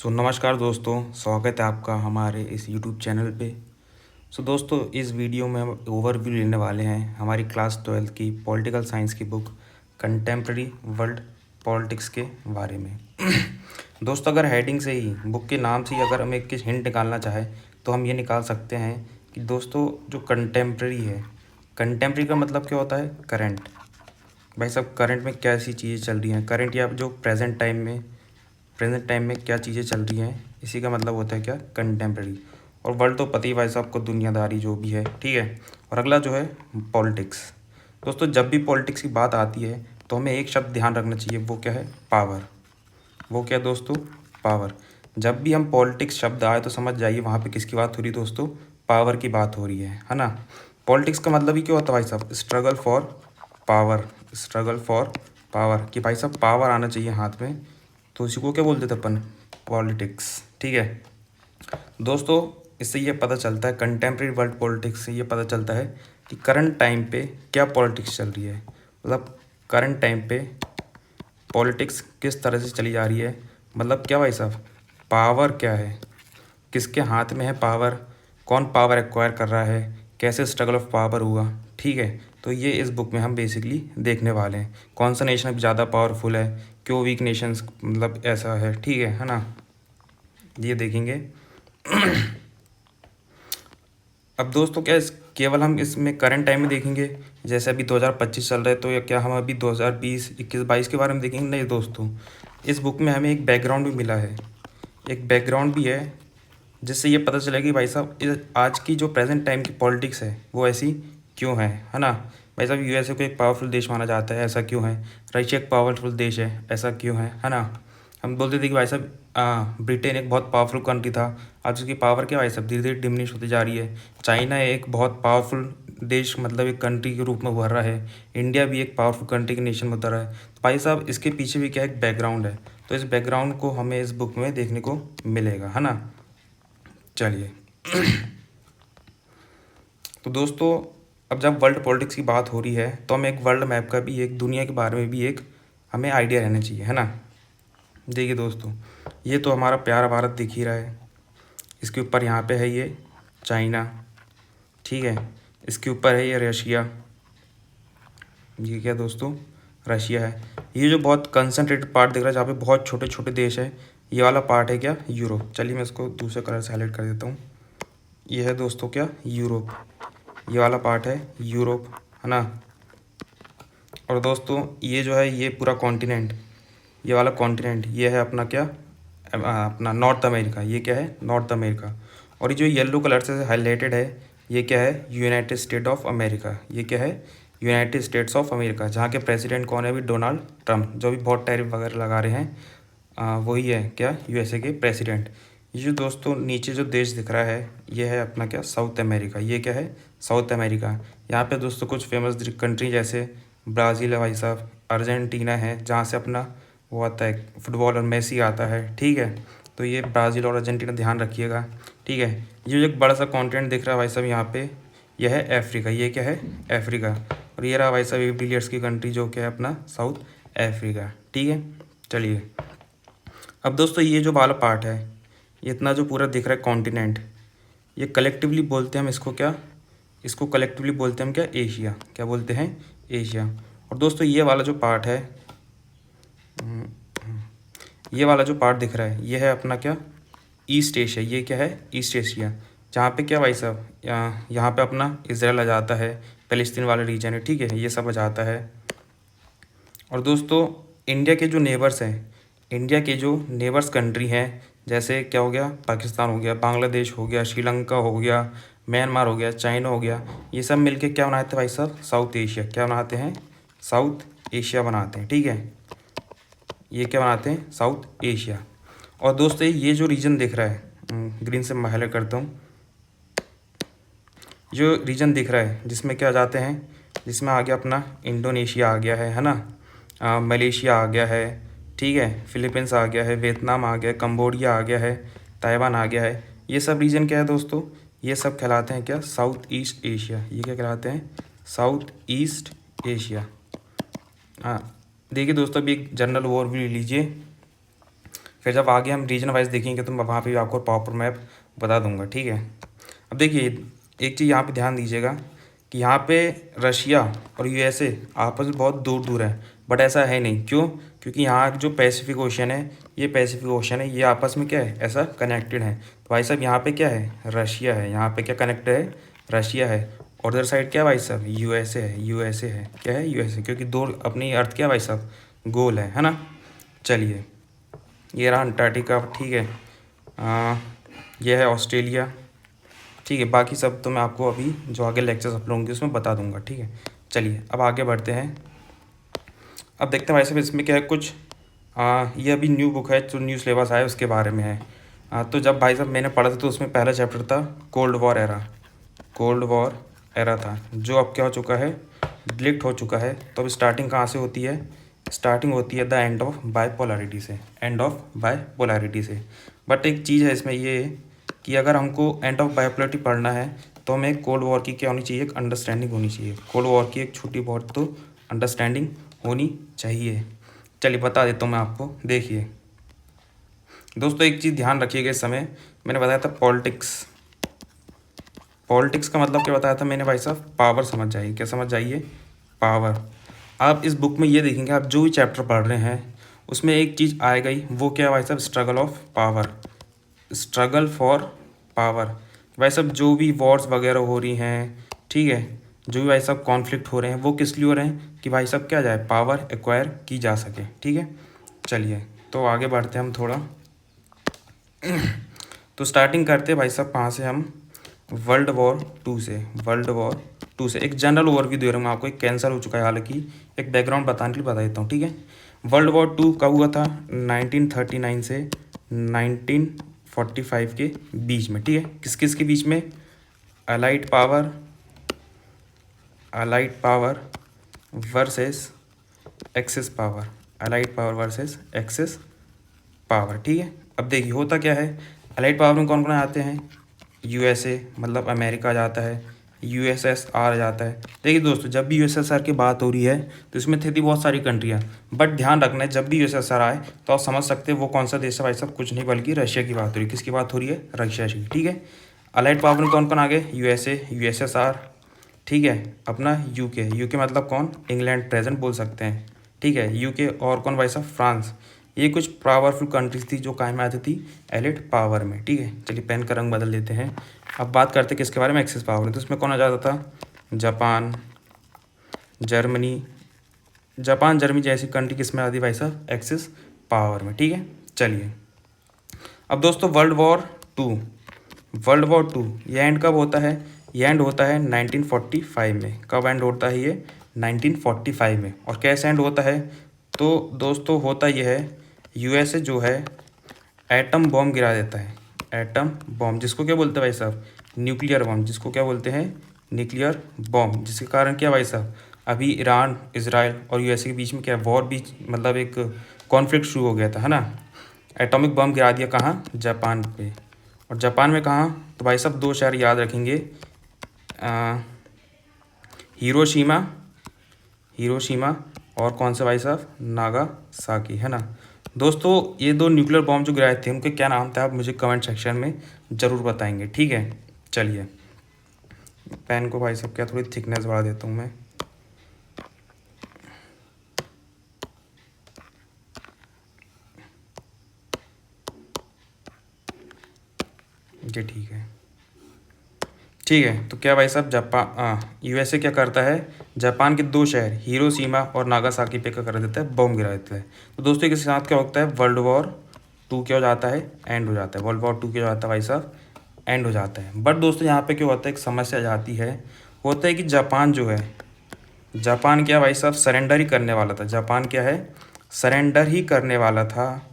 नमस्कार दोस्तों, स्वागत है आपका हमारे इस यूट्यूब चैनल पे। दोस्तों, इस वीडियो में हम ओवरव्यू लेने वाले हैं हमारी क्लास 12 की पॉलिटिकल साइंस की बुक कंटेम्प्रेरी वर्ल्ड पॉलिटिक्स के बारे में। दोस्तों, अगर हेडिंग से ही, बुक के नाम से ही अगर हम एक हिंट निकालना चाहें तो हम ये निकाल सकते हैं कि दोस्तों जो कंटेम्प्रेरी है, कंटेम्प्रेरी का मतलब क्या होता है? करंट। भाई साहब, करंट में कैसी चीज़ें चल रही हैं, करंट या जो प्रेजेंट टाइम में क्या चीज़ें चल रही हैं, इसी का मतलब होता है क्या? कंटेम्प्रेरी। और वर्ल्ड तो पता ही भाई साहब को, दुनियादारी जो भी है, ठीक है। और अगला जो है पॉलिटिक्स। दोस्तों, जब भी पॉलिटिक्स की बात आती है तो हमें एक शब्द ध्यान रखना चाहिए, वो क्या है? पावर। वो क्या है दोस्तों? पावर। जब भी हम पॉलिटिक्स शब्द आए तो समझ जाइए वहाँ पे किसकी बात हो रही है दोस्तों? पावर की बात हो रही है ना। पॉलिटिक्स का मतलब ही क्या होता है भाई साहब? Struggle for power. Struggle for power, कि भाई साहब पावर आना चाहिए हाथ में, तो उसी को क्या बोलते थे अपन? पॉलिटिक्स, ठीक है दोस्तों। इससे ये पता चलता है, कंटेम्प्रेरी वर्ल्ड पॉलिटिक्स से ये पता चलता है कि करंट टाइम पे क्या पॉलिटिक्स चल रही है। मतलब करंट टाइम पे पॉलिटिक्स किस तरह से चली जा रही है, मतलब क्या भाई साहब? पावर क्या है, किसके हाथ में है पावर, कौन पावर एक्वायर कर रहा है, कैसे स्ट्रगल ऑफ पावर हुआ, ठीक है। तो ये इस बुक में हम बेसिकली देखने वाले हैं। कौन सा नेशन अब ज़्यादा पावरफुल है, क्यों वीक नेशंस मतलब ऐसा है, ठीक है ना। ये देखेंगे। अब दोस्तों, क्या केवल हम इसमें करंट टाइम में देखेंगे, जैसे अभी 2025 चल रहा है, तो या क्या हम अभी 2020, 21, 22 के बारे में देखेंगे? नहीं दोस्तों, इस बुक में हमें एक बैकग्राउंड भी मिला है, एक बैकग्राउंड भी है, जिससे ये पता चलेगा कि भाई साहब आज की जो प्रेजेंट टाइम की पॉलिटिक्स है वो ऐसी क्यों है ना। भाई साहब, यूएसए को एक पावरफुल देश माना जाता है, ऐसा क्यों है? रशिया एक पावरफुल देश है, ऐसा क्यों है ना। हम बोलते थे कि भाई साहब ब्रिटेन एक बहुत पावरफुल कंट्री था, आज उसकी पावर क्या भाई साहब धीरे धीरे डिमिनिश होती जा रही है। चाइना एक बहुत पावरफुल देश, मतलब एक कंट्री के रूप में उभर रहा है। इंडिया भी एक पावरफुल कंट्री के नेशन में उतर रहा है। तो भाई साहब, इसके पीछे भी क्या एक बैकग्राउंड है, तो इस बैकग्राउंड को हमें इस बुक में देखने को मिलेगा, है ना। चलिए। तो दोस्तों, अब जब वर्ल्ड पॉलिटिक्स की बात हो रही है तो हमें एक वर्ल्ड मैप का भी, एक दुनिया के बारे में भी एक हमें आइडिया रहना चाहिए, है ना। देखिए दोस्तों, ये तो हमारा प्यारा भारत दिख ही रहा है। इसके ऊपर यहाँ पे है ये चाइना, ठीक है। इसके ऊपर है ये रशिया। ये क्या दोस्तों? रशिया है। ये जो बहुत कंसनट्रेटेड पार्ट दिख रहा है, जहाँ पे बहुत छोटे छोटे देश है, ये वाला पार्ट है क्या? यूरोप। चलिए मैं इसको दूसरे कलर से हाईलाइट कर देता हूँ। ये है दोस्तों क्या? यूरोप। ये वाला पार्ट है यूरोप, है ना। और दोस्तों, ये जो है ये पूरा कॉन्टिनेंट, ये वाला कॉन्टिनेंट, ये है अपना क्या? अपना नॉर्थ अमेरिका। ये क्या है? North America. और ये जो येलो कलर से हाईलाइटेड है, ये क्या है? United state of America. ये क्या है? यूनाइटेड स्टेट्स ऑफ अमेरिका, जहाँ के प्रेसिडेंट कौन है अभी? डोनाल्ड ट्रम्प, जो भी बहुत टैरिफ वगैरह लगा रहे हैं, वही है क्या? यूएसए के प्रेसिडेंट। ये जो दोस्तों नीचे जो देश दिख रहा है, ये है अपना क्या? South America. ये क्या है? South America. यहाँ पे दोस्तों कुछ फेमस कंट्री जैसे ब्राज़ील है भाई साहब, अर्जेंटीना है, जहाँ से अपना वो आता है फुटबॉल और मेसी आता है, ठीक है। तो ये ब्राज़ील और अर्जेंटीना ध्यान रखिएगा, ठीक है। ये जो एक बड़ा सा कॉन्टिनेंट दिख रहा है भाई साहब यहाँ पे, यह है अफ्रीका। ये क्या है? अफ्रीका। और ये रहा भाई साहब एक बिलियर्ड्स की कंट्री, जो क्या है अपना साउथ अफ्रीका, ठीक है। चलिए, अब दोस्तों ये जो वाला पार्ट है, ये इतना जो पूरा दिख रहा है कॉन्टिनेंट, ये कलेक्टिवली बोलते हैं हम इसको क्या? इसको कलेक्टिवली बोलते हैं हम क्या? एशिया। क्या बोलते हैं? एशिया। और दोस्तों ये वाला जो पार्ट है, ये वाला जो पार्ट दिख रहा है, ये है अपना क्या? East Asia. ये क्या है? East Asia. जहाँ पे क्या भाई साहब, यहाँ पे अपना इसराइल आ जाता है, पैलेस्तीन वाला रीजन है, ठीक है, ये सब आ जाता है। और दोस्तों, इंडिया के जो नेबर्स हैं, इंडिया के जो नेबर्स कंट्री हैं, जैसे क्या हो गया? पाकिस्तान हो गया, बांग्लादेश हो गया, श्रीलंका हो गया, म्यांमार हो गया, चाइना हो गया, ये सब मिलके क्या बनाते हैं भाई साहब? South Asia. क्या बनाते हैं? साउथ एशिया बनाते हैं, ठीक है। ये क्या बनाते हैं? South Asia. और दोस्तों, ये जो रीजन दिख रहा है, ग्रीन से मैं हाईलाइट करता हूँ, जो रीजन दिख रहा है जिसमें क्या जाते हैं, जिसमें आ गया अपना इंडोनेशिया आ गया है ना, मलेशिया आ गया है, ठीक है, फिलीपींस आ गया है, वियतनाम आ गया है, कंबोडिया आ गया है, ताइवान आ गया है। ये सब रीजन क्या है दोस्तों? ये सब कहलाते हैं क्या? South east Asia. ये क्या कहलाते हैं? South east Asia. हाँ, देखिए दोस्तों, अभी एक जनरल ओवरव्यू लीजिए, फिर जब आगे हम रीजन वाइज देखेंगे तो मैं वहाँ पे भी आपको प्रॉपर मैप बता दूंगा, ठीक है। अब देखिए एक चीज़ यहाँ पे ध्यान दीजिएगा कि यहाँ पे रशिया और यूएसए आपस में बहुत दूर दूर है, बट ऐसा है नहीं। क्यों? क्योंकि यहाँ जो पैसिफिक ओशन है, ये पैसिफिक ओशन है, ये आपस में क्या है, ऐसा कनेक्टेड है। तो भाई साहब यहाँ पे क्या है, रशिया है, यहाँ पे क्या कनेक्टेड है, रशिया है। और उधर साइड क्या है भाई साहब, यूएसए है, यूएसए है, क्या है, यूएसए, क्योंकि दो अपनी अर्थ क्या है भाई साहब, गोल है ना। चलिए ये रहा अंटार्कटिका, ठीक है। ये है ऑस्ट्रेलिया, ठीक है। बाकी सब तो मैं आपको अभी जो आगे लेक्चर्स अपलोड होंगे उसमें बता दूंगा, ठीक है। चलिए अब आगे बढ़ते हैं। अब देखते हैं भाई साहब इसमें क्या है कुछ। ये अभी न्यू बुक है जो न्यू सिलेबस आया उसके बारे में है। तो जब भाई साहब मैंने पढ़ा था तो उसमें पहला चैप्टर था cold war era, cold war era था, जो अब क्या हो चुका है, डिलीट हो चुका है। तो अब स्टार्टिंग कहाँ से होती है, स्टार्टिंग होती है द एंड ऑफ बायपोलैरिटी से, एंड ऑफ बायपोलैरिटी से। बट एक चीज़ है इसमें ये कि अगर हमको एंड ऑफ बायपोलैरिटी पढ़ना है तो हमें कोल्ड वॉर की क्या होनी चाहिए, एक अंडरस्टैंडिंग होनी चाहिए। कोल्ड वॉर की एक छोटी बहुत तो अंडरस्टैंडिंग होनी चाहिए। चलिए बता देता हूँ मैं आपको। देखिए दोस्तों एक चीज़ ध्यान रखिएगा, इस समय मैंने बताया था पॉलिटिक्स, पॉलिटिक्स का मतलब क्या बताया था मैंने भाई साहब, पावर समझ जाइए। क्या समझ जाइए, पावर। आप इस बुक में ये देखेंगे, आप जो भी चैप्टर पढ़ रहे हैं उसमें एक चीज़ आएगा ही, वो क्या भाई साहब, struggle of power, struggle for power. भाई साहब जो भी वॉर्स वगैरह हो रही हैं, ठीक है, जो भी भाई साहब कॉन्फ्लिक्ट हो रहे हैं वो किस लिए हो रहे हैं, कि भाई साहब क्या जाए, पावर एक्वायर की जा सके, ठीक है। चलिए तो आगे बढ़ते हैं हम थोड़ा। तो स्टार्टिंग करते हैं भाई साहब कहाँ से, हम वर्ल्ड वॉर टू से। वर्ल्ड वॉर टू से एक जनरल ओवरव्यू दे रहा हूँ आपको, एक कैंसर हो चुका है हालांकि, एक बैकग्राउंड बताने के लिए बता देता हूँ, ठीक है। वर्ल्ड वॉर टू कब हुआ था, 1939 से 1945 के बीच में, ठीक है। किस किस के बीच में, allied power, allied power versus axis power, allied power versus axis power, ठीक है। अब देखिए होता क्या है, अलाइड पावर में कौन कौन आते हैं, यूएसए मतलब अमेरिका आ जाता है, यूएसएसआर आ जाता है। देखिए दोस्तों जब भी यूएसएसआर की बात हो रही है तो इसमें थी बहुत सारी कंट्रियाँ, बट ध्यान रखना है जब भी यूएसएसआर आए तो आप समझ सकते हैं वो कौन सा देश है भाई साहब, कुछ नहीं बल्कि रशिया की बात हो रही है। किसकी बात हो रही है, रशिया की, ठीक है। अलाइड पावर में कौन कौन आ गए, यूएसए, यूएसएसआर, ठीक है, अपना यूके, यूके मतलब कौन, इंग्लैंड प्रेजेंट बोल सकते हैं, ठीक है, यूके। और कौन भाई साहब, फ्रांस। ये कुछ पावरफुल कंट्रीज थी जो कायम आती थी एलिट पावर में, ठीक है। चलिए पेन का रंग बदल देते हैं। अब बात करते हैं किसके बारे में, एक्सेस पावर में। तो इसमें कौन आ जाता था, जापान, जर्मनी, जापान जर्मनी जैसी कंट्री किस में आती है भाई साहब, एक्सेस पावर में, ठीक है। चलिए अब दोस्तों world war two, world war two ये एंड कब होता है, ये एंड होता है 1945 में। कब एंड होता है ये, 1945 में। और कैसे एंड होता है, तो दोस्तों होता ये है, यूएसए जो है एटम बॉम्ब गिरा देता है, एटम बॉम्ब, जिसको क्या बोलते हैं भाई साहब, न्यूक्लियर बॉम्ब, जिसको क्या बोलते हैं, न्यूक्लियर बॉम्ब। जिसके कारण क्या भाई साहब, अभी ईरान, इजराइल और यूएसए के बीच में क्या वॉर, बीच मतलब एक कॉन्फ्लिक्ट शुरू हो गया था, है ना। एटॉमिक बम गिरा दिया कहाँ, जापान पे। और जापान में कहाँ, तो भाई साहब दो शहर याद रखेंगे, हिरोशिमा, हिरोशिमा और कौन सा भाई साहब, नागासाकी, है ना। दोस्तों ये दो न्यूक्लियर बॉम्ब जो गिराए थे उनके क्या नाम थे, आप मुझे कमेंट सेक्शन में ज़रूर बताएंगे, ठीक है। चलिए पेन को भाई साहब क्या थोड़ी थिकनेस बढ़ा देता हूँ मैं। ये ठीक है, ठीक है। तो क्या भाई साहब, जापान यूएसए क्या करता है, जापान के दो शहर हिरोशिमा और नागासाकी पे क्या कर देता है, बम गिरा देता है। तो दोस्तों इसके साथ क्या होता है, वर्ल्ड वॉर टू क्या हो जाता है, एंड हो जाता है। वर्ल्ड वॉर टू क्या हो जाता है भाई साहब, एंड हो जाता है। बट दोस्तों यहाँ पे क्या होता है, एक समस्या जाती है, होता है कि जापान जो है, जापान क्या भाई साहब सरेंडर ही करने वाला था। जापान क्या है, सरेंडर ही करने वाला था,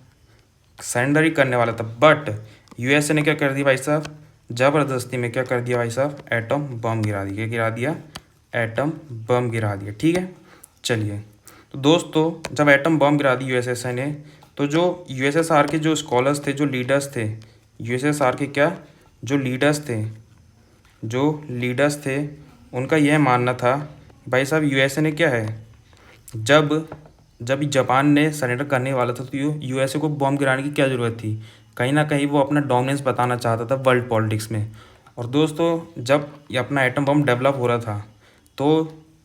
सरेंडर ही करने वाला था। बट यूएसए ने क्या कर दिया भाई साहब, ज़बरदस्ती में क्या कर दिया भाई साहब, एटम बम गिरा दिया। क्या गिरा दिया, एटम बम गिरा दिया, ठीक है। चलिए तो दोस्तों जब एटम बम गिरा दी यूएसएसआर ने, तो जो यूएसएसआर के जो स्कॉलर्स थे, जो लीडर्स थे, यूएसएसआर के क्या जो लीडर्स थे, जो लीडर्स थे, उनका यह मानना था भाई साहब यूएसए ने क्या है, जब जब जापान ने सरेंडर करने वाला था तो यूएसए को बॉम्ब गिराने की क्या ज़रूरत थी। कहीं ना कहीं वो अपना डोमिनेंस बताना चाहता था वर्ल्ड पॉलिटिक्स में। और दोस्तों जब ये अपना एटम बम डेवलप हो रहा था तो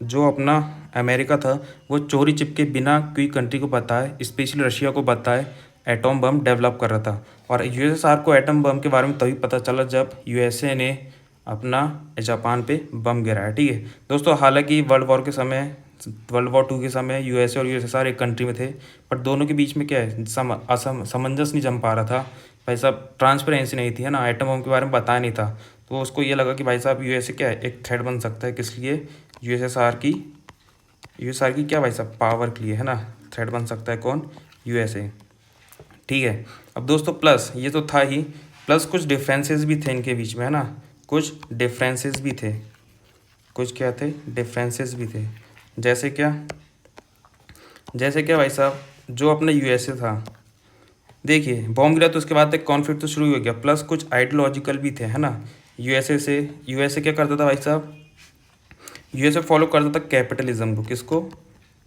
जो अपना अमेरिका था वो चोरी चिप के बिना कोई कंट्री को बताए, स्पेशली रशिया को बताए, एटम बम डेवलप कर रहा था। और यूएसएसआर को एटम बम के बारे में तभी पता चला जब यूएसए ने अपना जापान पे बम गिराया। ठीक है दोस्तों, हालांकि वर्ल्ड वॉर 2 के समय यूएसए और यूएसएसआर एक कंट्री में थे, बट दोनों के बीच में क्या है सामंजस्य नहीं जम पा रहा था। भाई साहब ट्रांसपेरेंसी नहीं थी, है ना, एटम बम के बारे में बताया नहीं था। तो उसको ये लगा कि भाई साहब यूएसए क्या है एक थ्रेट बन सकता है, किस लिए, यूएसएसआर की क्या भाई साहब पावर के लिए, है ना, थ्रेट बन सकता है कौन, यूएसए। ठीक है। अब दोस्तों प्लस ये तो था ही, प्लस कुछ डिफरेंसेस भी थे इनके बीच में, है ना, कुछ डिफरेंसेस भी थे, कुछ क्या थे, डिफरेंसेस भी थे। जैसे क्या भाई साहब, जो अपना यूएसए था, देखिए बॉम्ब गिरा तो उसके बाद एक कॉन्फ्लिक्ट तो शुरू हो गया, प्लस कुछ आइडियोलॉजिकल भी थे, है ना। यूएसए क्या करता था भाई साहब, यूएसए फॉलो करता था कैपिटलिज्म को, किसको,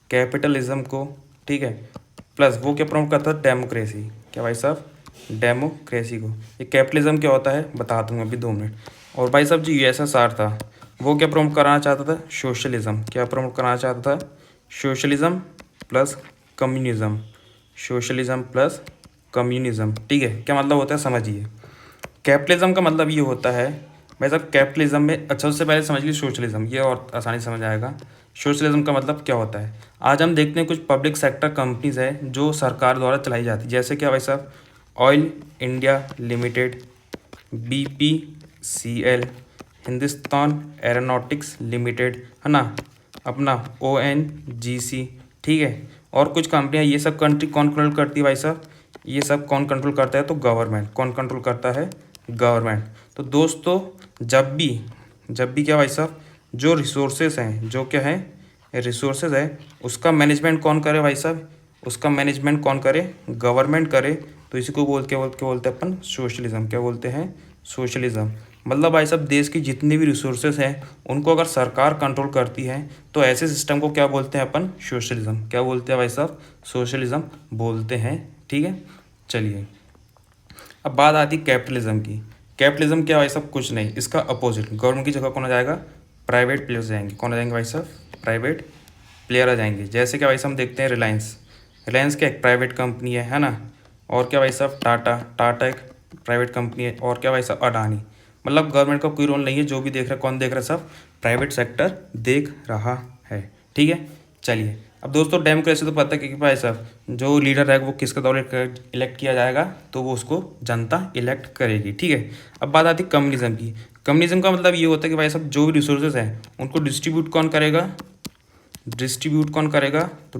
कैपिटलिज्म को। ठीक है। प्लस वो क्या प्रमोट करता था, डेमोक्रेसी, क्या भाई साहब, डेमोक्रेसी को। ये कैपिटलिज्म क्या होता है बता दूंगा अभी 2 मिनट। और भाई साहब जो यूएसएसआर था वो क्या प्रमोट कराना चाहता था, सोशलिज्म। क्या प्रमोट कराना चाहता था, socialism plus communism, socialism plus communism. ठीक है, क्या मतलब होता है समझिए। कैपिटलिज्म का मतलब ये होता है भाई साहब, कैपिटलिज्म में, अच्छा उससे पहले समझ लीजिए सोशलिज्म, ये और आसानी से समझ आएगा। सोशलिज्म का मतलब क्या होता है, आज हम देखते हैं कुछ पब्लिक सेक्टर कंपनीज है जो सरकार द्वारा चलाई जाती है, जैसे क्या भाई साहब, oil India limited, BPCL, Hindustan aeronautics limited, है ना, अपना ONGC। ठीक है। और कुछ कंपनियां, ये सब कंट्री कौन कंट्रोल करती है भाई साहब, ये सब कौन कंट्रोल करता है, तो गवर्नमेंट। कौन कंट्रोल करता है, गवर्नमेंट। तो दोस्तों जब भी क्या भाई साहब, जो रिसोर्सेज हैं, जो क्या है रिसोर्सेज है, उसका मैनेजमेंट कौन करे भाई साहब, उसका मैनेजमेंट कौन करे, गवर्नमेंट करे। तो इसी को बोलते हैं अपन सोशलिज्म। क्या बोलते हैं, सोशलिज्म। मतलब भाई साहब देश की जितनी भी रिसोर्सेज हैं उनको अगर सरकार कंट्रोल करती है तो ऐसे सिस्टम को क्या बोलते हैं अपन, सोशलिज्म। क्या बोलते हैं भाई साहब, सोशलिज्म बोलते हैं। ठीक है। चलिए अब बात आती है कैपिटलिज्म की। कैपिटलिज्म क्या भाई साहब, कुछ नहीं, इसका अपोजिट। गवर्नमेंट की जगह कौन आ जाएगा, प्राइवेट प्लेयर्स जाएंगे। कौन आ जाएंगे भाई साहब, प्राइवेट प्लेयर आ जाएंगे। जैसे क्या भाई साहब हम देखते हैं रिलायंस क्या एक प्राइवेट कंपनी है ना। और क्या भाई साहब, टाटा एक प्राइवेट कंपनी है। और क्या भाई साहब, अडानी। मतलब गवर्नमेंट का कोई रोल नहीं है, जो भी देख रहा है, कौन देख रहा है, सब प्राइवेट सेक्टर देख रहा है। ठीक है। चलिए अब दोस्तों डेमोक्रेसी तो पता है कि भाई साहब जो लीडर है वो किसके द्वारा इलेक्ट किया जाएगा, तो वो उसको जनता इलेक्ट करेगी। ठीक है। अब बात आती है कम्युनिज्म की। कम्युनिज्म का मतलब ये होता है कि भाई साहब जो भी रिसोर्सेज हैं उनको डिस्ट्रीब्यूट कौन करेगा, तो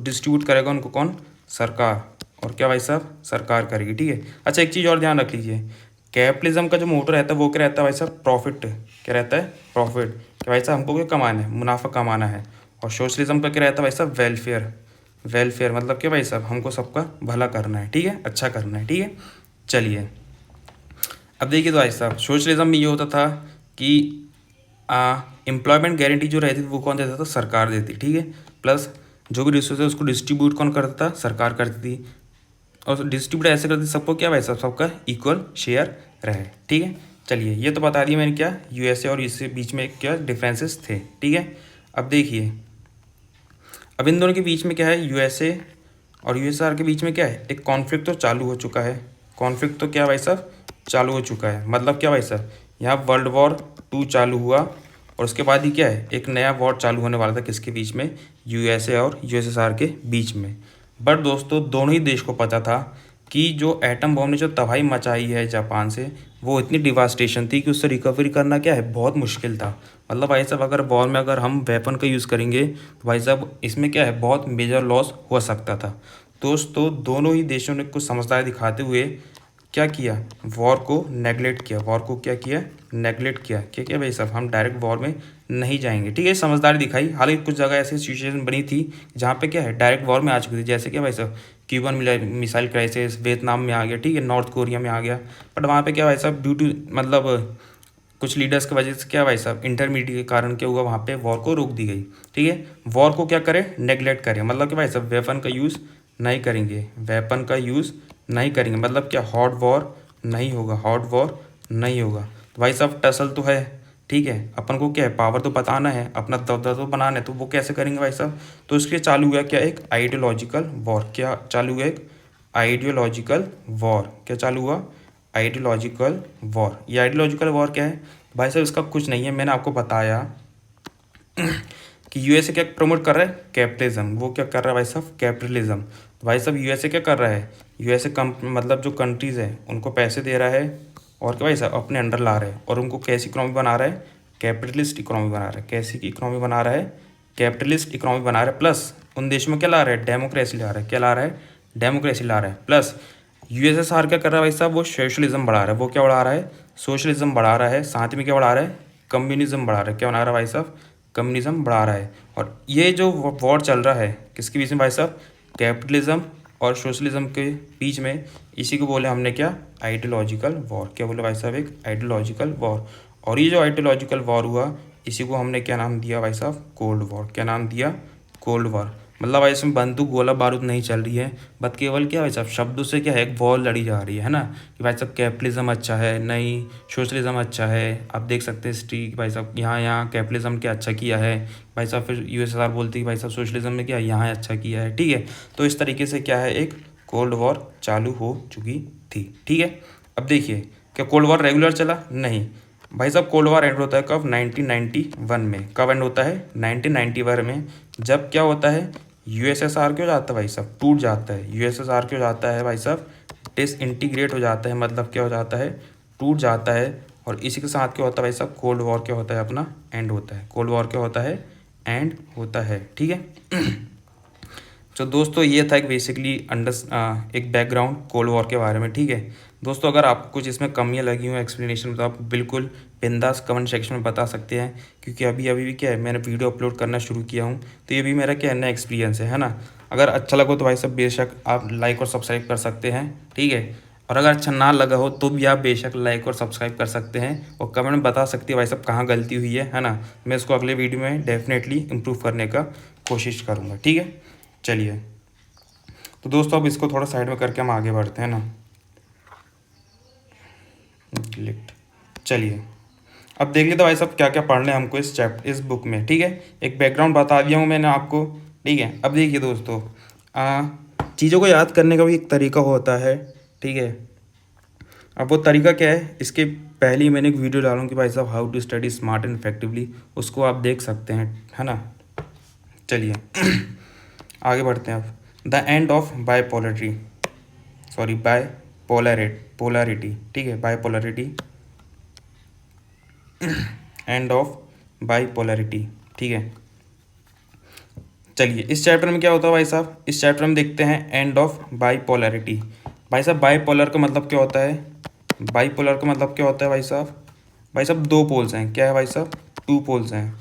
डिस्ट्रीब्यूट करेगा उनको कौन, सरकार। और क्या भाई साहब, सरकार करेगी। ठीक है। अच्छा एक चीज़ और ध्यान रख लीजिए, कैपिटलिज्म का जो मोटो रहता है वो क्या रहता है भाई साहब, प्रॉफिट। क्या रहता है, प्रॉफिट। कि भाई साहब हमको क्या कमाना है, मुनाफा कमाना है। और सोशलिज्म का क्या रहता है भाई साहब, वेलफेयर मतलब क्या भाई साहब हमको सबका भला करना है। ठीक है, अच्छा करना है। ठीक है। चलिए अब देखिए तो भाई साहब सोशलिज्म में ये होता था कि एम्प्लॉयमेंट गारंटी जो रहती थी वो कौन देता था, सरकार देती। ठीक है। प्लस जो भी रिसोर्स है उसको डिस्ट्रीब्यूट कौन करता था, सरकार करती थी। और डिस्ट्रीब्यूट ऐसे करते सबको क्या भाई साहब, सबका इक्वल शेयर रहे। ठीक है। चलिए ये तो बता दिया मैंने क्या यूएसए और इसके बीच में क्या डिफरेंसेस थे। ठीक है। अब देखिए अब इन दोनों के बीच में क्या है, यूएसए और यूएसआर के बीच में क्या है, एक कॉन्फ्लिक्ट तो चालू हो चुका है। कॉन्फ्लिक्ट तो क्या भाई साहब चालू हो चुका है। मतलब क्या भाई साहब, यहाँ वर्ल्ड वॉर 2 चालू हुआ और उसके बाद ही क्या है, एक नया वॉर चालू होने वाला था किसके बीच में, यूएसए और यूएसएसआर के बीच में। बट दोस्तों दोनों ही देश को पता था कि जो एटम बॉम्ब ने जो तबाही मचाई है जापान से, वो इतनी डिवास्टेशन थी कि उससे रिकवरी करना क्या है, बहुत मुश्किल था। मतलब भाई साहब अगर वॉर में अगर हम वेपन का यूज़ करेंगे तो भाई साहब इसमें क्या है, बहुत मेजर लॉस हो सकता था। दोस्तों दोनों ही देशों ने कुछ समझदारी दिखाते हुए क्या किया, वॉर को नेगलेक्ट किया। वॉर को क्या किया, नेगलेक्ट किया। क्या क्या भाई साहब हम डायरेक्ट वॉर में नहीं जाएंगे। ठीक है, समझदारी दिखाई। हालांकि कुछ जगह ऐसी सिचुएशन बनी थी जहाँ पे क्या है डायरेक्ट वॉर में आ चुकी थी, जैसे क्या भाई साहब क्यूबन मिसाइल क्राइसिस वियतनाम में आ गया, ठीक है, नॉर्थ कोरिया में आ गया। बट वहाँ पे क्या भाई साहब ड्यू टू मतलब कुछ लीडर्स की वजह से क्या भाई साहब इंटरमीडिएट के कारण क्या हुआ, वहाँ पे वॉर को रोक दी गई। ठीक है, वॉर को क्या करें, नेगलेक्ट करें, मतलब कि भाई साहब वेपन का यूज़ नहीं करेंगे, वेपन का यूज़ नहीं करेंगे, मतलब क्या हॉट वॉर नहीं होगा, हॉट वॉर नहीं होगा। तो भाई साहब टसल तो है, ठीक है, अपन को क्या है, पावर तो बताना है, अपना दबदबा तो बनाना है, तो वो कैसे करेंगे भाई साहब। तो इसके चालू हुआ क्या, एक आइडियोलॉजिकल वॉर। क्या चालू हुआ, एक आइडियोलॉजिकल वॉर। क्या चालू हुआ, आइडियोलॉजिकल वॉर। ये आइडियोलॉजिकल वॉर क्या है भाई साहब, इसका कुछ नहीं है, मैंने आपको बताया कि यूएसए क्या प्रमोट कर रहा है, कैपिटलिज्म। वो क्या कर रहा है भाई साहब, कैपिटलिज्म। तो भाई साहब यूएसए क्या कर रहा है, यूएसए कम मतलब जो कंट्रीज़ है उनको पैसे दे रहा है और क्या भाई साहब अपने अंडर ला रहा है, और उनको कैसी इकोनॉमी बना रहा है, कैपिटलिस्ट इकोनॉमी बना रहा है। कैसी इकोनॉमी बना रहा है, कैपिटलिस्ट इकोनॉमी बना रहा है। प्लस उन देशों में क्या ला रहा है, डेमोक्रेसी ला रहा है। क्या ला रहा है, डेमोक्रेसी ला रहा है। प्लस यूएसएसआर क्या कर रहा है भाई साहब, वो सोशलिज्म बढ़ा रहा है। वो क्या बढ़ा रहा है, सोशलिज्म बढ़ा रहा है। साथ में क्या बढ़ा रहा है, कम्युनिज्म बढ़ा रहा है। क्या बना रहा है भाई साहब, कम्युनिज्म बढ़ा रहा है। और ये जो वॉर चल रहा है किसके बीच में भाई साहब, कैपिटलिज्म और सोशलिज्म के बीच में, इसी को बोले हमने क्या, आइडियोलॉजिकल वॉर। क्या बोले भाई साहब, एक आइडियोलॉजिकल वॉर। और ये जो आइडियोलॉजिकल वॉर हुआ, इसी को हमने क्या नाम दिया भाई साहब, कोल्ड वॉर। क्या नाम दिया, कोल्ड वॉर। मतलब भाई इसमें बंदूक गोला बारूद नहीं चल रही है, बट केवल क्या भाई साहब शब्दों से क्या है, एक वॉर लड़ी जा रही है ना, कि भाई साहब कैपिटलिज्म अच्छा है, नहीं सोशलिज्म अच्छा है। आप देख सकते हैं हिस्ट्री भाई साहब, यहाँ कैपिटलिज्म क्या अच्छा किया है भाई साहब, फिर यूएसएसआर बोलती है भाई साहब सोशलिज्म में क्या यहाँ अच्छा किया है। ठीक है, तो इस तरीके से क्या है, एक कोल्ड वॉर चालू हो चुकी थी। ठीक है, अब देखिए क्या कोल्ड वॉर रेगुलर चला, नहीं भाई साहब। कोल्ड वॉर एंड होता है कब, 1991 में। कब एंड होता है, 1991 में। जब क्या होता है, यूएसएसआर क्यों जाता है भाई साहब, टूट जाता है। यूएसएसआर क्यों जाता है भाई साहब, डिसइंटीग्रेट हो जाता है, मतलब क्या हो जाता है, टूट जाता है। और इसी के साथ क्या होता है भाई साहब, कोल्ड वॉर क्या होता है अपना, एंड होता है। कोल्ड वॉर क्या होता है, एंड होता है। ठीक है। तो दोस्तों ये था एक बेसिकली एक बैकग्राउंड कोल्ड वॉर के बारे में। ठीक है दोस्तों, अगर आपको कुछ इसमें कमियां लगी हो एक्सप्लेनेशन में, तो आप बिल्कुल बिंदास कमेंट सेक्शन में बता सकते हैं, क्योंकि अभी भी क्या है, मैंने वीडियो अपलोड करना शुरू किया हूँ, तो ये भी मेरा क्या है, नया एक्सपीरियंस है ना। अगर अच्छा लगा तो भाई साहब बेशक आप लाइक और सब्सक्राइब कर सकते हैं। ठीक है, और अगर अच्छा ना लगा हो तो भी आप बेशक लाइक और सब्सक्राइब कर सकते हैं, और कमेंट में बता सकते हैं भाई साहब कहाँ गलती हुई है ना। मैं इसको अगले वीडियो में डेफिनेटली इम्प्रूव करने का कोशिश करूँगा। ठीक है, चलिए तो दोस्तों अब इसको थोड़ा साइड में करके हम आगे बढ़ते हैं ना। डिलीट। चलिए अब देख लेते भाई साहब क्या क्या पढ़ना है हमको इस बुक में। ठीक है, एक बैकग्राउंड बता दिया हूँ मैंने आपको। ठीक है, अब देखिए दोस्तों, चीज़ों को याद करने का भी एक तरीका होता है। ठीक है, अब वो तरीका क्या है, इसके पहले ही मैंने एक वीडियो डालूँ कि भाई साहब how to study smart and effectively, उसको आप देख सकते हैं, है ना। चलिए आगे बढ़ते हैं अब। The end of bipolarity, sorry polarity. ठीक है, बायपोलरिटी, एंड ऑफ बायपोलरिटी। ठीक है, चलिए इस चैप्टर में क्या होता है भाई साहब, इस चैप्टर में देखते हैं एंड ऑफ बायपोलरिटी। भाई साहब बायपोलर का मतलब क्या होता है, बायपोलर का मतलब क्या होता है भाई साहब, भाई साहब दो पोल्स हैं। क्या है भाई साहब, टू पोल्स हैं,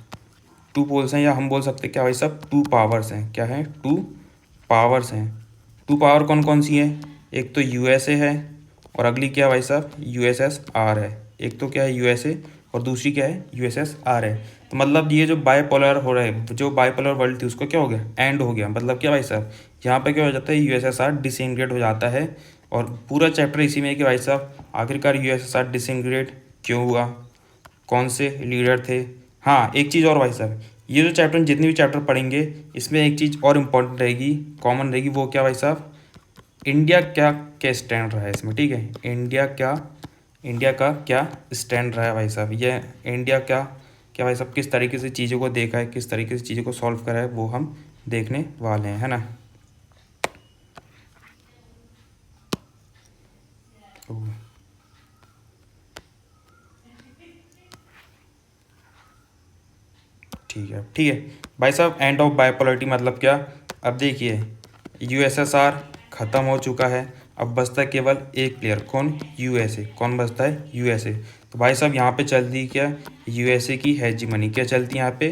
टू पोल्स हैं, या हम बोल सकते हैं क्या भाई साहब, टू पावर्स हैं। क्या है, टू पावर्स हैं। टू पावर कौन कौन सी है, एक तो यूएसए है, और अगली क्या है भाई साहब, यूएसएसआर है। एक तो क्या है यूएसए, और दूसरी क्या है, यूएसएसआर है। तो मतलब ये जो बायपोलर हो रहा है, जो बायपोलर वर्ल्ड थी उसको क्या हो गया, एंड हो गया। मतलब क्या भाई साहब, यहाँ पे क्या हो जाता है, यूएसएसआर डिसइंटीग्रेट हो जाता है। और पूरा चैप्टर इसी में है कि भाई साहब आखिरकार यूएसएसआर डिसइंटीग्रेट क्यों हुआ, कौन से लीडर थे। हाँ एक चीज़ और भाई साहब, ये जो चैप्टर जितने भी चैप्टर पढ़ेंगे इसमें एक चीज़ और इम्पोर्टेंट रहेगी, कॉमन रहेगी, वो क्या भाई साहब, इंडिया क्या स्टैंड रहा है इसमें। ठीक है, इंडिया का क्या स्टैंड रहा है भाई साहब, ये इंडिया क्या क्या भाई साहब किस तरीके से चीज़ों को देखा है, किस तरीके से चीज़ों को सॉल्व करा है, वो हम देखने वाले हैं, है ना। ठीक है भाई साहब, एंड ऑफ बायपोलरिटी मतलब क्या। अब देखिए यूएसएसआर ख़त्म हो चुका है, अब बचता है केवल एक प्लेयर, कौन, यूएसए। कौन बचता है, यूएसए। तो भाई साहब यहाँ पे चलती क्या, यूएसए की हेजीमनी। क्या चलती है यहाँ पे,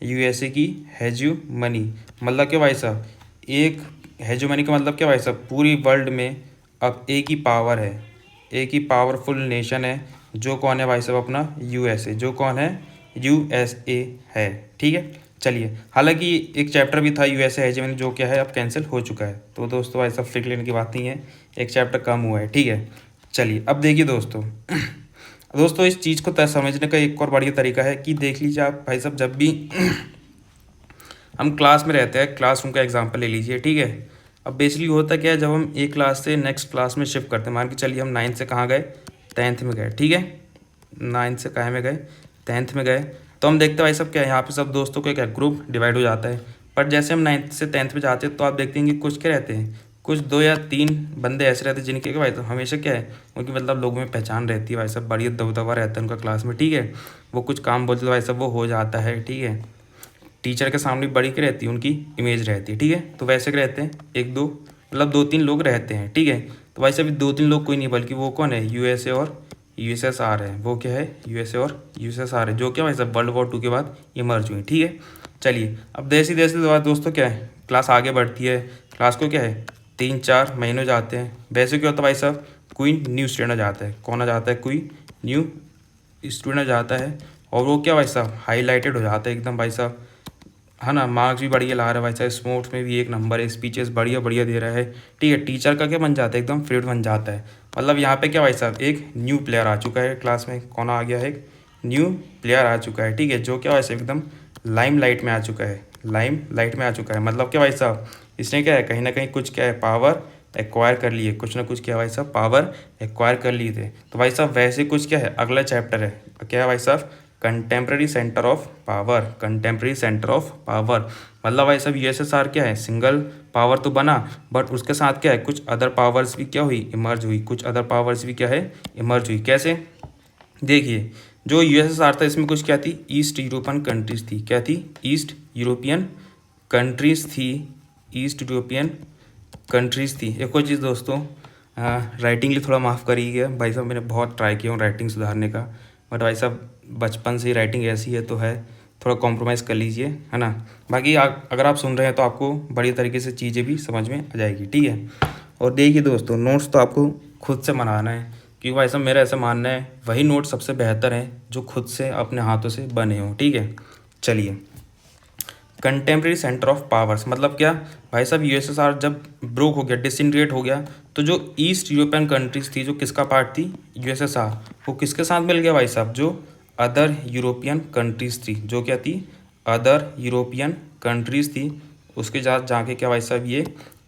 यूएसए की हेजीमनी। मतलब क्या भाई साहब, एक हेजीमनी का मतलब क्या भाई साहब, पूरी वर्ल्ड में अब एक ही पावर है, एक ही पावरफुल नेशन है जो कौन है भाई साहब अपना यूएसए, जो कौन है यूएसए है। ठीक है, चलिए, हालांकि एक चैप्टर भी था यूएसए हेजेमनी जो क्या है अब कैंसिल हो चुका है, तो दोस्तों भाई साहब फिक्र लेने की बात नहीं है, एक चैप्टर कम हुआ है। ठीक है, चलिए अब देखिए दोस्तों दोस्तों इस चीज़ को समझने का एक और बढ़िया तरीका है कि देख लीजिए आप भाई साहब, जब भी हम क्लास में रहते हैं, क्लासरूम का एग्जांपल ले लीजिए। ठीक है, अब बेसिकली होता क्या है, जब हम एक क्लास से नेक्स्ट क्लास में शिफ्ट करते हैं, मान के चलिए हम 9th से कहाँ गए, 10th में गए। ठीक है, 9th से कहाँ में गए, 10th में गए, तो हम देखते हैं भाई सब क्या है, यहाँ पे सब दोस्तों का क्या ग्रुप डिवाइड हो जाता है। पर जैसे हम 9th से 10th में जाते हैं तो आप देखते हैं कि कुछ क्या रहते हैं, कुछ 2 या 3 बंदे ऐसे रहते हैं जिनके भाई तो हमेशा क्या है, उनकी मतलब लोगों में पहचान रहती है भाई सब, बढ़िया दबदबा रहता है उनका क्लास में। ठीक है, वो कुछ काम बोलते तो भाई सब वो हो जाता है। ठीक है, टीचर के सामने बड़ी क्या रहती है, उनकी इमेज रहती है। ठीक है, तो वैसे क्या रहते हैं, एक दो मतलब 2-3 लोग रहते हैं। ठीक है, तो वैसे भी 2-3 लोग कोई नहीं, बल्कि वो कौन है, यूएसए और यूएसएसआर है। वो क्या है, यूएसए और यूएसएसआर है, जो क्या भाई साहब वर्ल्ड वॉर 2 के बाद इमर्ज हुई। ठीक है, चलिए अब जैसे जैसे बाद दोस्तों क्या है, क्लास आगे बढ़ती है, क्लास को क्या है 3-4 महीने जाते हैं, वैसे क्या होता है भाई साहब, कोई न्यू स्टूडेंट आ जाता है। कौन आ जाता है, कोई न्यू स्टूडेंट आ जाता है, और वो क्या भाई साहब हाईलाइटेड हो जाता है एकदम भाई साहब, है ना, मार्क्स भी बढ़िया ला रहा है भाई साहब, स्पोर्ट्स में भी 1 नंबर है, स्पीचेस बढ़िया बढ़िया दे रहा है। ठीक है, टीचर का क्या बन जाता है, एकदम फेवरेट बन जाता है। मतलब यहाँ पे क्या भाई साहब एक न्यू प्लेयर आ चुका है क्लास में, कौन आ गया है, एक न्यू प्लेयर आ चुका है। ठीक है, जो क्या भाई साहब एकदम लाइम लाइट में आ चुका है, लाइम लाइट में आ चुका है। मतलब क्या भाई साहब इसने क्या है, कहीं ना कहीं कुछ क्या है पावर एक्वायर कर लिए, कुछ ना कुछ क्या भाई साहब पावर एक्वायर कर लिए थे। तो भाई साहब वैसे कुछ क्या है, अगला चैप्टर है क्या है भाई साहब, contemporary centre of power, contemporary centre of power. मतलब भाई साहब यूएसएसआर क्या है, सिंगल पावर तो बना, बट उसके साथ क्या है, कुछ अदर पावर्स भी क्या हुई, इमर्ज हुई, कुछ अदर पावर्स भी क्या है, इमर्ज हुई। कैसे, देखिए जो यूएसएसआर था इसमें कुछ क्या थी, ईस्ट यूरोपियन कंट्रीज थी। क्या थी, ईस्ट यूरोपियन कंट्रीज थी, ईस्ट यूरोपियन कंट्रीज थी। एक और चीज़ दोस्तों, राइटिंग लिए थोड़ा माफ़ करिएगा भाई साहब, मैंने बहुत ट्राई किया हूँ राइटिंग सुधारने का, बट भाई साहब बचपन से ही राइटिंग ऐसी है तो है, थोड़ा कॉम्प्रोमाइज़ कर लीजिए, है ना। बाकी अगर आप सुन रहे हैं तो आपको बढ़िया तरीके से चीज़ें भी समझ में आ जाएगी। ठीक है, और देखिए दोस्तों नोट्स तो आपको खुद से बनाना है, क्योंकि भाई साहब मेरा ऐसा मानना है वही नोट सबसे बेहतर है जो खुद से अपने हाथों से बने हों। ठीक है, चलिए कंटेम्प्रेरी सेंटर ऑफ पावर्स मतलब क्या भाई साहब, यूएसएसआर जब ब्रोक हो गया, डिसइंटीग्रेट हो गया, तो जो ईस्ट यूरोपियन कंट्रीज थी, जो किसका पार्ट थी, यूएसएसआर, वो किसके साथ मिल गया भाई साहब, जो अदर यूरोपियन कंट्रीज थी, जो क्या थी, अदर यूरोपियन कंट्रीज थी, उसके साथ जाके क्या भाई साहब ये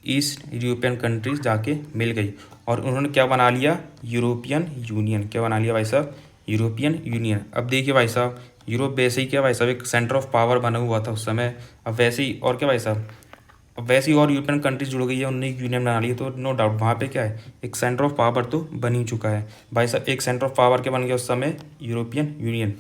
ईस्ट यूरोपियन कंट्रीज जाके मिल गई, और उन्होंने क्या बना लिया, यूरोपियन यूनियन। क्या बना लिया भाई साहब, यूरोपियन यूनियन। अब देखिए भाई साहब यूरोप वैसे ही क्या भाई साहब एक सेंटर ऑफ पावर बना हुआ था उस समय, अब वैसे ही और क्या भाई साहब, अब वैसे ही और यूरोपियन कंट्रीज जुड़ गई है, उन्होंने एक यूनियन बना ली है, तो नो डाउट वहाँ पे क्या है, एक सेंटर ऑफ पावर तो बन ही चुका है भाई साहब। एक सेंटर ऑफ पावर क्या बन गया उस समय, यूरोपियन यूनियन।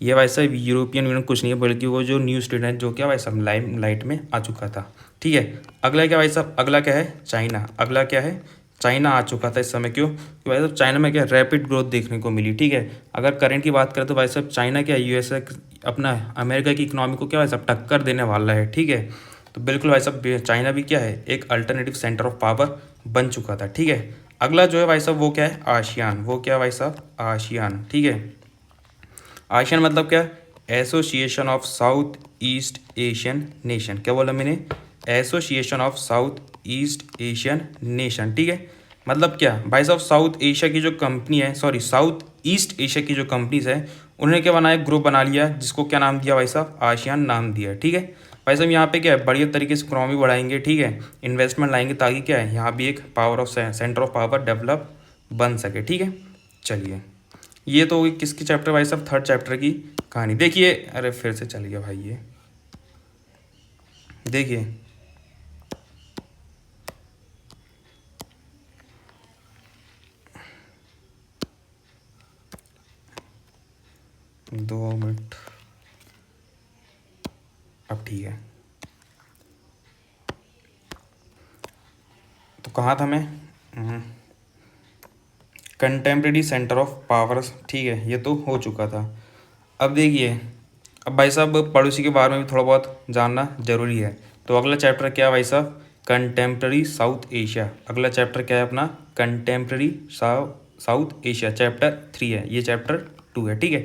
ये भाई साहब यूरोपियन यूनियन कुछ नहीं है, बल्कि वो जो न्यू स्टूडेंट जो क्या भाई साहब लाइम लाइट में आ चुका था। ठीक है, अगला क्या भाई साहब, अगला क्या है, चाइना। अगला क्या है, चाइना आ चुका था इस समय। क्यों, क्योंकि भाई साहब चाइना में क्या रैपिड ग्रोथ देखने को मिली। ठीक है, अगर करंट की बात करें तो भाई साहब चाइना क्या यूएसए अपना अमेरिका की इकोनॉमी को क्या भाई साहब टक्कर देने वाला है। ठीक है, तो बिल्कुल भाई साहब चाइना भी क्या है, एक अल्टरनेटिव सेंटर ऑफ पावर बन चुका था। ठीक है, अगला जो है भाई साहब वो क्या है, आशियान। वो क्या है भाई साहब, आशियान। ठीक है, आशियान मतलब क्या, association of south east Asian nation. क्या बोला मैंने, association of south east Asian nation. ठीक है, मतलब क्या भाई साहब, साउथ एशिया की जो कंपनी है, सॉरी साउथ ईस्ट एशिया की जो कंपनीज है, उन्होंने क्या बनाया, ग्रुप बना लिया, जिसको क्या नाम दिया भाई साहब, आशियान नाम दिया। ठीक है भाई साहब, यहाँ पे क्या है, बढ़िया तरीके से इकोनॉमी बढ़ाएंगे। ठीक है, इन्वेस्टमेंट लाएंगे, ताकि क्या है यहाँ भी एक power of centre of power develop बन सके। ठीक है, चलिए ये तो होगी किसकी चैप्टर भाई साहब, 3rd चैप्टर की कहानी। देखिए, अरे फिर से चल गया भाई ये, देखिए 2 मिनट, अब ठीक है। तो कहाँ था मैं, कंटेम्प्रेरी सेंटर ऑफ पावर्स। ठीक है, ये तो हो चुका था। अब देखिए, अब भाई साहब पड़ोसी के बारे में भी थोड़ा बहुत जानना जरूरी है। तो अगला चैप्टर क्या है भाई साहब, कंटेम्प्रेरी साउथ एशिया। अगला चैप्टर क्या है अपना, कंटेम्प्रेरी साउथ एशिया चैप्टर 3 है, ये चैप्टर 2 है, ठीक है।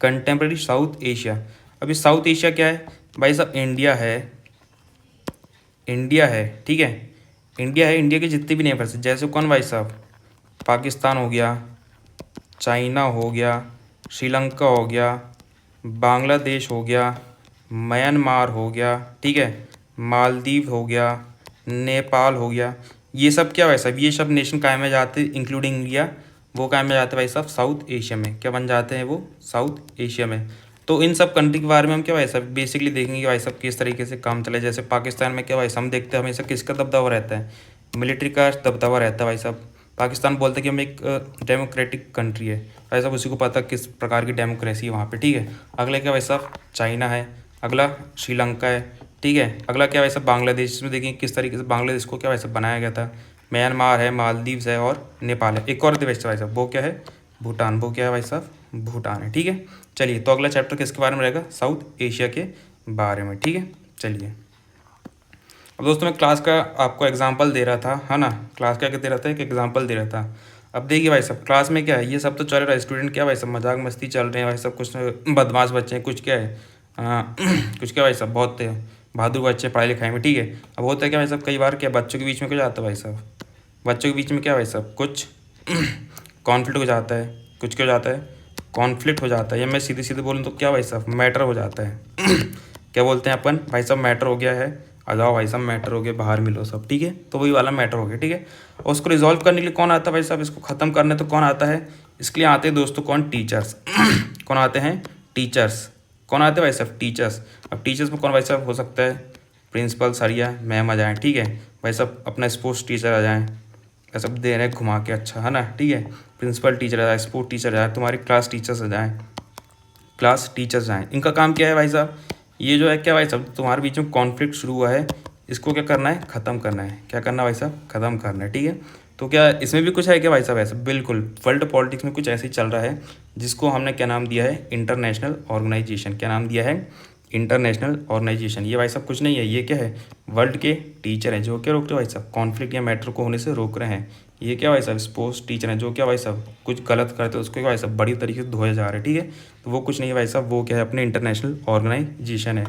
Contemporary south Asia. अभी साउथ एशिया क्या है भाई साहब? इंडिया है, इंडिया है, ठीक है, इंडिया है। इंडिया के जितने भी नेबर्स हैं, जैसे कौन भाई साहब? पाकिस्तान हो गया, चाइना हो गया, श्रीलंका हो गया, बांग्लादेश हो गया, म्यांमार हो गया, ठीक है, मालदीव हो गया, नेपाल हो गया। ये सब क्या भाई साहब? ये सब नेशन कायम में जाते, इंक्लूडिंग इंडिया, वो कायम में जाते भाई साहब साउथ एशिया में। क्या बन जाते हैं वो? साउथ एशिया में। तो इन सब कंट्री के बारे में हम क्या भाई साहब बेसिकली देखेंगे कि भाई साहब किस तरीके से काम चले। जैसे पाकिस्तान में क्या भाई साहब हम देखते हैं हमेशा किसका दबदबा रहता है? मिलिट्री का दबदबा रहता है भाई साहब। पाकिस्तान बोलते हैं कि हम एक डेमोक्रेटिक कंट्री है भाई साहब, उसी को पता किस प्रकार की डेमोक्रेसी है वहाँ पे, ठीक है। अगला क्या भाई साहब? चाइना है। अगला श्रीलंका है, ठीक है। अगला क्या भाई साहब? बांग्लादेश में देखेंगे किस तरीके से बांग्लादेश को क्या भाई साहब बनाया गया था। म्यांमार है, मालदीव्स है और नेपाल है। एक और देश भाई साहब, वो क्या है? भूटान। वो क्या है भाई साहब? भूटान है, ठीक है। चलिए, तो अगला चैप्टर किसके बारे में रहेगा? साउथ एशिया के बारे में, ठीक है। चलिए, अब दोस्तों मैं क्लास का आपको एग्जांपल दे रहा था, है ना। क्लास क्या दे रहा था? एक एग्जांपल दे रहा था। अब देखिए भाई साहब, क्लास में क्या है, ये सब तो चल रहा है, स्टूडेंट क्या भाई सब मजाक मस्ती चल रहे हैं भाई सब, कुछ बदमाश बच्चे हैं, कुछ क्या है कुछ क्या भाई साहब बहुत बहादुर बच्चे पढ़ाई लिखाई में, ठीक है। अब होता है क्या भाई साहब, कई बार क्या बच्चों के बीच में क्या जाता है भाई साहब? बच्चों के बीच में क्या भाई साहब कुछ कॉन्फ्लिक्ट हो जाता है। कुछ क्या हो जाता है? कॉन्फ्लिक्ट हो जाता है, या मैं सीधे सीधे बोलूँ तो क्या भाई साहब? मैटर हो जाता है क्या बोलते हैं अपन भाई साहब? मैटर हो गया है, आ जाओ भाई साहब, मैटर हो गया, बाहर मिलो सब, ठीक है। तो वही वाला मैटर हो गया, ठीक है। और उसको रिजॉल्व करने के लिए कौन आता है भाई साहब? इसको ख़त्म करने तो कौन आता है? इसके लिए आते हैं दोस्तों कौन? टीचर्स कौन आते हैं? टीचर्स। कौन आते हैं भाई साहब? टीचर्स। अब टीचर्स में कौन भाई साहब हो सकता है? प्रिंसिपल सर या मैम आ जाएँ, ठीक है भाई साहब। अपना स्पोर्ट्स टीचर आ जाएँ, ये सब दे रहे हैं घुमा के, अच्छा है ना, ठीक है। प्रिंसिपल टीचर आ जाए, स्पोर्ट टीचर आ जाए, तुम्हारी क्लास टीचर्स आ जाएँ, क्लास टीचर्स आएँ। इनका काम क्या है भाई साहब? ये जो है क्या भाई साहब, तुम्हारे बीच में कॉन्फ्लिक्ट शुरू हुआ है, इसको क्या करना है? ख़त्म करना है। क्या करना है भाई साहब? ख़त्म करना है, ठीक है। तो क्या इसमें भी कुछ है क्या भाई साहब ऐसा? बिल्कुल, वर्ल्ड पॉलिटिक्स में कुछ ऐसे ही चल रहा है, जिसको हमने क्या नाम दिया है? International organisation. क्या नाम दिया है? International organisation. ये भाई साहब कुछ नहीं है, ये क्या है? वर्ल्ड के टीचर हैं जो क्या रोक रहे हैं भाई साहब? कॉन्फ्लिक्ट या मैटर को होने से रोक रहे हैं। ये क्या भाई साहब? स्पोर्ट्स टीचर हैं जो क्या भाई साहब कुछ गलत करते हैं उसको क्या भाई साहब बड़ी तरीके से धोया जा रहा है, ठीक है। तो वो कुछ नहीं है भाई साहब, वो क्या है? अपने इंटरनेशनल ऑर्गेनाइजेशन है।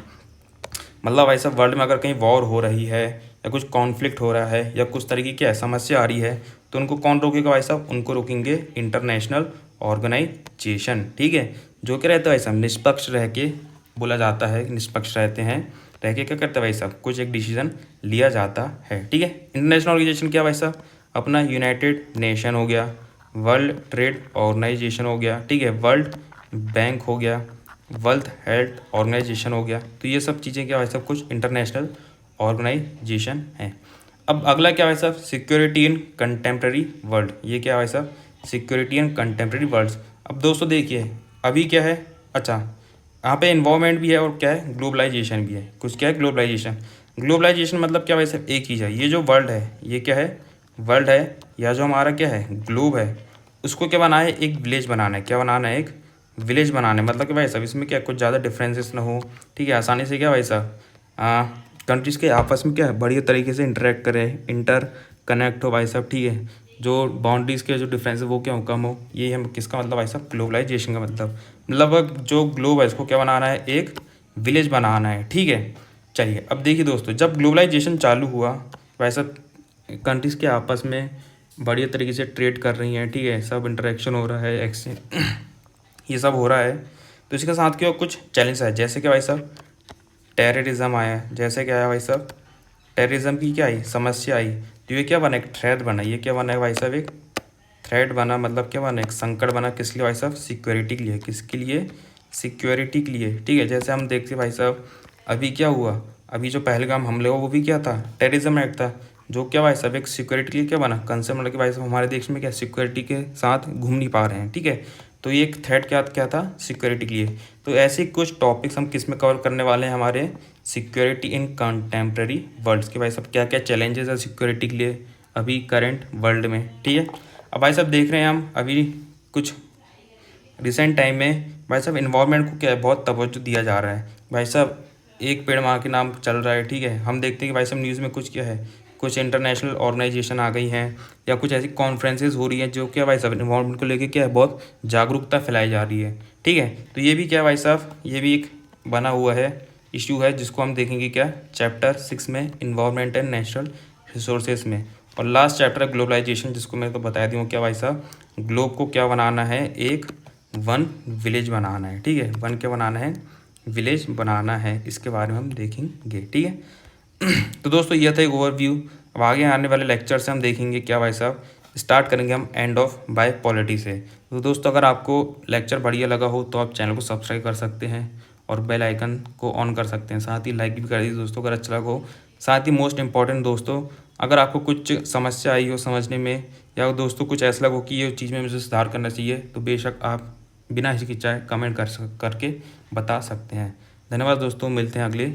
मतलब भाई साहब वर्ल्ड में अगर कहीं वॉर हो रही है, या कुछ कॉन्फ्लिक्ट हो रहा है, या कुछ तरीके की समस्या आ रही है, तो उनको कौन रोकेगा भाई साहब? उनको रोकेंगे इंटरनेशनल ऑर्गेनाइजेशन, ठीक है। जो क्या रहता है भाई साहब? निष्पक्ष रह के, बोला जाता है निष्पक्ष रहते हैं, रह के क्या करते हैं भाई साहब? कुछ एक डिसीजन लिया जाता है, ठीक है। इंटरनेशनल ऑर्गेनाइजेशन क्या भाई साहब? अपना यूनाइटेड नेशन हो गया, वर्ल्ड ट्रेड ऑर्गेनाइजेशन हो गया, ठीक है, वर्ल्ड बैंक हो गया, वर्ल्ड हेल्थ ऑर्गेनाइजेशन हो गया। तो ये सब चीज़ें क्या भाई साहब? कुछ इंटरनेशनल ऑर्गेनाइजेशन हैं। अब अगला क्या भाई साहब? Security in contemporary world. ये क्या भाई साहब? Security in contemporary world. अब दोस्तों देखिए, अभी क्या है, अच्छा यहाँ पे इन्वायरमेंट भी है और क्या है? ग्लोबलाइजेशन भी है। कुछ क्या है? ग्लोबलाइजेशन। ग्लोबलाइजेशन मतलब क्या भाई साहब? एक चीज़ है, ये जो वर्ल्ड है ये क्या है? वर्ल्ड है, या जो हमारा क्या है? ग्लोब है, उसको क्या बनाना है? एक विलेज बनाना है। क्या बनाना है? एक विलेज बनाना है। मतलब कि भाई साहब इसमें क्या कुछ ज़्यादा डिफरेंसेस ना हो, ठीक है, आसानी से क्या भाई साहब कंट्रीज़ के आपस में क्या है? बढ़िया तरीके से इंटरेक्ट करें, इंटर कनेक्ट हो भाई साहब, ठीक है। जो बाउंड्रीज़ के जो डिफरेंस है वो क्या हो? कम हो। ये हम किसका मतलब भाई साहब? ग्लोबलाइजेशन का मतलब अब जो ग्लोब है इसको क्या बनाना है? एक विलेज बनाना है, ठीक है। चलिए, अब देखिए दोस्तों, जब ग्लोबलाइजेशन चालू हुआ वैसा कंट्रीज़ के आपस में बढ़िया तरीके से ट्रेड कर रही हैं, ठीक है, सब इंटरेक्शन हो रहा है, एक्सचेंज ये सब हो रहा है। तो इसके साथ क्या कुछ चैलेंज है, जैसे कि भाई साहब टेररिज्म आया। जैसे क्या आया भाई साहब? टेररिज्म की क्या आई? समस्या आई। तो ये क्या बना? एक थ्रेट बना। ये क्या बना है भाई साहब? एक थ्रेट बना, मतलब क्या बना? एक संकट बना। किसके लिए भाई साहब? सिक्योरिटी के लिए। किसके लिए? सिक्योरिटी के लिए, ठीक है। जैसे हम देखते भाई साहब अभी क्या हुआ, अभी जो पहलगाम हमले हुआ वो भी क्या था? टेररिज्म एक्ट था। जो क्या भाई साहब एक सिक्योरिटी के लिए क्या बना? कंसर्न, मतलब कि भाई साहब हमारे देश में क्या सिक्योरिटी के साथ घूम नहीं पा रहे हैं, ठीक है। तो ये एक थ्रेट क्या था? सिक्योरिटी के लिए। तो ऐसे कुछ टॉपिक्स हम किस में कवर करने वाले हैं? हमारे सिक्योरिटी इन कंटेम्प्रेरी वर्ल्ड्स के भाई साहब क्या क्या चैलेंजेस है सिक्योरिटी के लिए अभी करंट वर्ल्ड में, ठीक है। अब भाई साहब देख रहे हैं हम अभी कुछ रिसेंट टाइम में भाई साहब इन्वायरमेंट को क्या है? बहुत तवज्जो दिया जा रहा है भाई साहब। एक पेड़ माँ के नाम चल रहा है, ठीक है। हम देखते हैं कि भाई साहब न्यूज़ में कुछ क्या है? कुछ इंटरनेशनल ऑर्गेनाइजेशन आ गई हैं या कुछ ऐसी कॉन्फ्रेंसेज हो रही हैं जो क्या भाई साहब इन्वायरमेंट को लेके क्या है बहुत जागरूकता फैलाई जा रही है। ठीक है, तो ये भी क्या भाई साहब ये भी एक बना हुआ है इशू है जिसको हम देखेंगे क्या चैप्टर 6 में इन्वायरमेंट एंड नेचुरल रिसोर्सेज में। और लास्ट चैप्टर है ग्लोबलाइजेशन जिसको मैं तो बता दूँ क्या भाई साहब ग्लोब को क्या बनाना है एक वन विलेज बनाना है। ठीक है, वन क्या बनाना है विलेज बनाना है, इसके बारे में हम देखेंगे। ठीक है तो दोस्तों यह था एक ओवरव्यू। अब आगे आने वाले लेक्चर से हम देखेंगे क्या भाई साहब स्टार्ट करेंगे हम एंड ऑफ बाय पॉलिटी से। तो दोस्तों अगर आपको लेक्चर बढ़िया लगा हो तो आप चैनल को सब्सक्राइब कर सकते हैं और बेल आइकन को ऑन कर सकते हैं, साथ ही लाइक भी कर दीजिए दोस्तों अगर अच्छा लगा हो। साथ ही मोस्ट इंपॉर्टेंट दोस्तों अगर आपको कुछ समस्या आई हो समझने में या दोस्तों कुछ ऐसा लगा हो कि ये चीज़ में मुझे सुधार करना चाहिए तो बेशक आप बिना हिचकिचाए कमेंट करके बता सकते हैं। धन्यवाद दोस्तों, मिलते हैं अगले